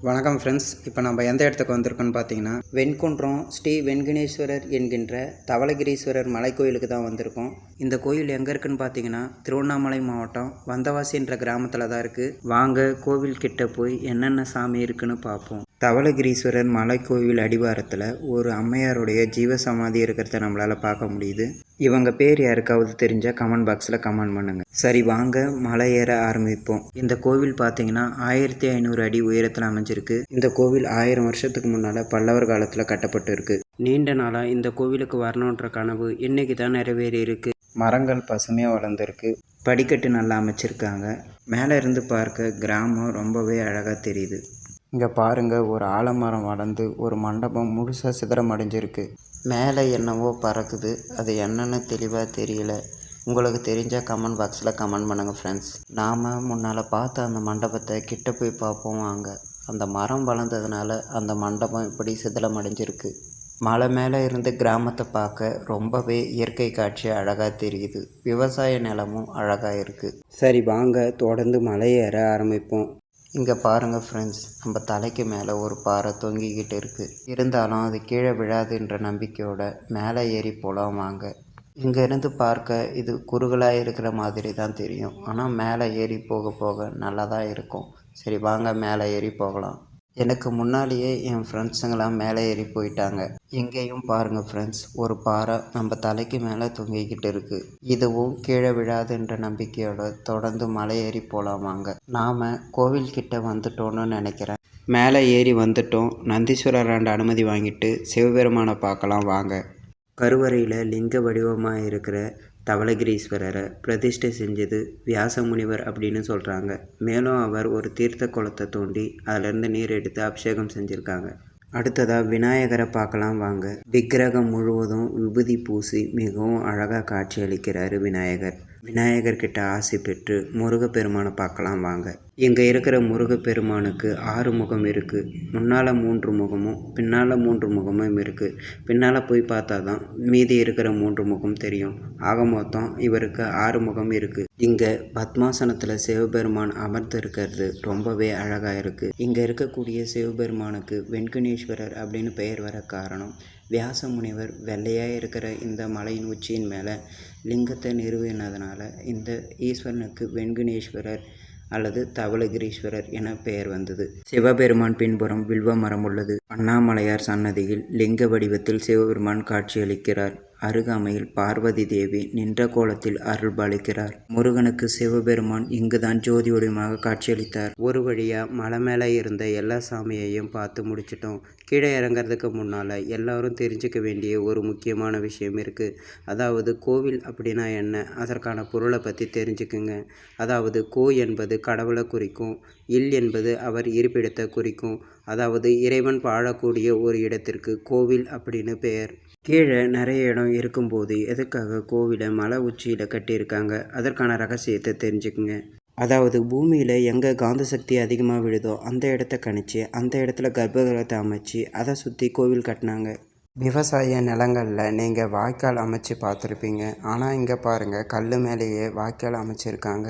வணக்கம் ஃப்ரெண்ட்ஸ். இப்போ நம்ம எந்த இடத்துக்கு வந்திருக்கோன்னு பார்த்தீங்கன்னா, வெண்குன்றம் ஸ்ரீ வெண்கணேஸ்வரர் என்கின்ற தவளகிரீஸ்வரர் மலைக்கோயிலுக்கு தான் வந்திருக்கோம். இந்த கோயில் எங்கே இருக்குன்னு பார்த்தீங்கன்னா, திருவண்ணாமலை மாவட்டம் வந்தவாசி என்ற கிராமத்தில் தான் இருக்குது. வாங்க கோவில் கிட்ட போய் என்னென்ன சாமி இருக்குன்னு பார்ப்போம். தவளகிரீஸ்வரர் மலைக்கோவில் அடிவாரத்தில் ஒரு அம்மையாருடைய ஜீவசமாதி இருக்கிறத நம்மளால் பார்க்க முடியுது. இவங்க பேர் யாருக்காவது தெரிஞ்சால் கமெண்ட் பாக்ஸில் கமெண்ட் பண்ணுங்கள். சரி, வாங்க மலை ஏற ஆரம்பிப்போம். இந்த கோவில் பார்த்தீங்கன்னா 1500 அடி உயரத்தில் அமைஞ்சிருக்கு. இந்த கோவில் 1000 வருஷத்துக்கு முன்னால் பல்லவர் காலத்தில் கட்டப்பட்டு இருக்கு. நீண்ட நாளாக இந்த கோவிலுக்கு வரணுன்ற கனவு இன்னைக்கு தான் நிறைவேறி இருக்கு. மரங்கள் பசுமையாக வளர்ந்துருக்கு. படிக்கட்டு நல்லா அமைச்சிருக்காங்க. மேலே இருந்து பார்க்க கிராமம் ரொம்பவே அழகாக தெரியுது. இங்கே பாருங்கள், ஒரு ஆலமரம் வளர்ந்து ஒரு மண்டபம் முழுசாக சிதறமடைஞ்சிருக்கு. மேலே என்னவோ பறக்குது, அது என்னன்னு தெளிவாக தெரியல. உங்களுக்கு தெரிஞ்சால் கமெண்ட் பாக்ஸில் கமெண்ட் பண்ணுங்கள் ஃப்ரெண்ட்ஸ். நாம் முன்னால் பார்த்த அந்த மண்டபத்தை கிட்ட போய் பார்ப்போம் வாங்க. அந்த மரம் வளர்ந்ததுனால அந்த மண்டபம் இப்படி சிதலமடைஞ்சிருக்கு. மலை மேலே இருந்து கிராமத்தை பார்க்க ரொம்பவே இயற்கை காட்சி அழகாக தெரியுது. விவசாய நிலமும் அழகாக இருக்குது. சரி, வாங்க தொடர்ந்து மலை ஏற ஆரம்பிப்போம். இங்கே பாருங்கள் ஃப்ரெண்ட்ஸ், நம்ம தலைக்கு மேலே ஒரு பாறை தொங்கிக்கிட்டு இருக்குது. இருந்தாலும் அது கீழே விழாதுன்ற நம்பிக்கையோட மேலே ஏறி போகலாம் வாங்க. இங்கேருந்து பார்க்க இது குறுகலாக இருக்கிற மாதிரி தான் தெரியும், ஆனால் மேலே ஏறி போக போக நல்லா தான் இருக்கும். சரி வாங்க, மேலே ஏறி போகலாம். எனக்கு முன்னாலேயே என் ஃப்ரெண்ட்ஸுங்களாம் மேலே ஏறி போயிட்டாங்க. இங்கேயும் பாருங்கள் ஃப்ரெண்ட்ஸ், ஒரு பாறை நம்ம தலைக்கு மேலே தொங்கிக்கிட்டு இருக்குது. இதுவும் கீழே விழாதுன்ற நம்பிக்கையோட தொடர்ந்து மலை ஏறி போகலாம் வாங்க. நாம் கோவில்கிட்ட வந்துட்டோன்னு நினைக்கிறேன். மேலே ஏறி வந்துட்டோம். நந்தீஸ்வரர் அனுமதி வாங்கிட்டு சிவபெருமானை பார்க்கலாம் வாங்க. கருவறையில் லிங்க வடிவமாக இருக்கிற தவளகிரீஸ்வரரை பிரதிஷ்டை செஞ்சது வியாசமுனிவர் அப்படின்னு சொல்கிறாங்க. மேலும் அவர் ஒரு தீர்த்த குளத்தை தோண்டி அதிலேருந்து நீர் எடுத்து அபிஷேகம் செஞ்சுருக்காங்க. அடுத்ததாக விநாயகரை பார்க்கலாம் வாங்க. விக்கிரகம் முழுவதும் விபூதி பூசி மிகவும் அழகாக காட்சி அளிக்கிறாரு விநாயகர். விநாயகர்கிட்ட ஆசி பெற்று முருகப்பெருமானை பார்க்கலாம் வாங்க. இங்கே இருக்கிற முருகப்பெருமானுக்கு 6 முகம் இருக்குது. முன்னால் 3 முகமும் பின்னால் 3 முகமும் இருக்குது. பின்னால் போய் பார்த்தா தான் மீதி இருக்கிற 3 முகம் தெரியும். ஆக மொத்தம் இவருக்கு 6 முகம் இருக்குது. இங்கே பத்மாசனத்தில் சிவபெருமான் அமர்ந்து இருக்கிறது ரொம்பவே அழகாக இருக்குது. இங்கே இருக்கக்கூடிய சிவபெருமானுக்கு வெண்கணேஸ்வரர் அப்படின்னு பெயர் வர காரணம், வியாச முனிவர் வெள்ளையாக இருக்கிற இந்த மலையின் உச்சியின் மேலே லிங்கத்தை நிறுவினதுனால இந்த ஈஸ்வரனுக்கு வெண்கணேஸ்வரர் அல்லது தவளகிரீஸ்வரர் என பெயர் வந்தது. சிவபெருமான் பின்புறம் வில்வ மரம் உள்ளது. அண்ணாமலையார் சன்னதியில் லிங்க வடிவத்தில் சிவபெருமான் காட்சியளிக்கிறார். அருகாமையில் பார்வதி தேவி நின்ற கோலத்தில் அருள் பாலிக்கிறார். முருகனுக்கு சிவபெருமான் இங்குதான் ஜோதி வடிவமாக காட்சியளித்தார். ஒரு வழியாக மலை மேலே இருந்த எல்லா சாமியையும் பார்த்து முடிச்சிட்டோம். கீழே இறங்கிறதுக்கு முன்னால் எல்லாரும் தெரிஞ்சுக்க வேண்டிய ஒரு முக்கியமான விஷயம் இருக்குது. அதாவது கோவில் அப்படின்னா என்ன, அதற்கான பொருளை பற்றி தெரிஞ்சுக்குங்க. அதாவது கோ என்பது கடவுளை குறிக்கும், இல் என்பது அவர் இருப்பிடத்தை குறிக்கும். அதாவது இறைவன் வாழக்கூடிய ஒரு இடத்திற்கு கோவில் அப்படின்னு பெயர். கீழே நிறைய இடம் இருக்கும்போது எதுக்காக கோவிலை மலை உச்சியில் கட்டியிருக்காங்க, அதற்கான ரகசியத்தை தெரிஞ்சுக்குங்க. அதாவது பூமியில் எங்கே காந்த சக்தி அதிகமாக விழுதோ அந்த இடத்த கணிச்சு அந்த இடத்துல கர்ப்பகிரகத்தை அமைச்சு அதை சுற்றி கோவில் கட்டினாங்க. விவசாய நிலங்களில் நீங்கள் வாய்க்கால் அமைச்சு பார்த்துருப்பீங்க. ஆனால் இங்கே பாருங்கள், கல் மேலேயே வாய்க்கால் அமைச்சிருக்காங்க.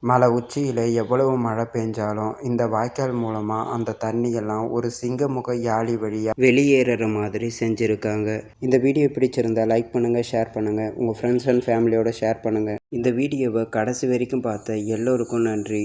மலை உச்சியில் எவ்வளவு மழை பெஞ்சாலும் இந்த வாய்க்கால் மூலமாக அந்த தண்ணியெல்லாம் ஒரு சிங்கமுக யாழி வழியாக வெளியேறுற மாதிரி செஞ்சுருக்காங்க. இந்த வீடியோ பிடிச்சிருந்தால் லைக் பண்ணுங்கள், ஷேர் பண்ணுங்கள், உங்கள் ஃப்ரெண்ட்ஸ் அண்ட் ஃபேமிலியோடு ஷேர் பண்ணுங்கள். இந்த வீடியோவை கடைசி வரைக்கும் பார்த்த எல்லோருக்கும் நன்றி.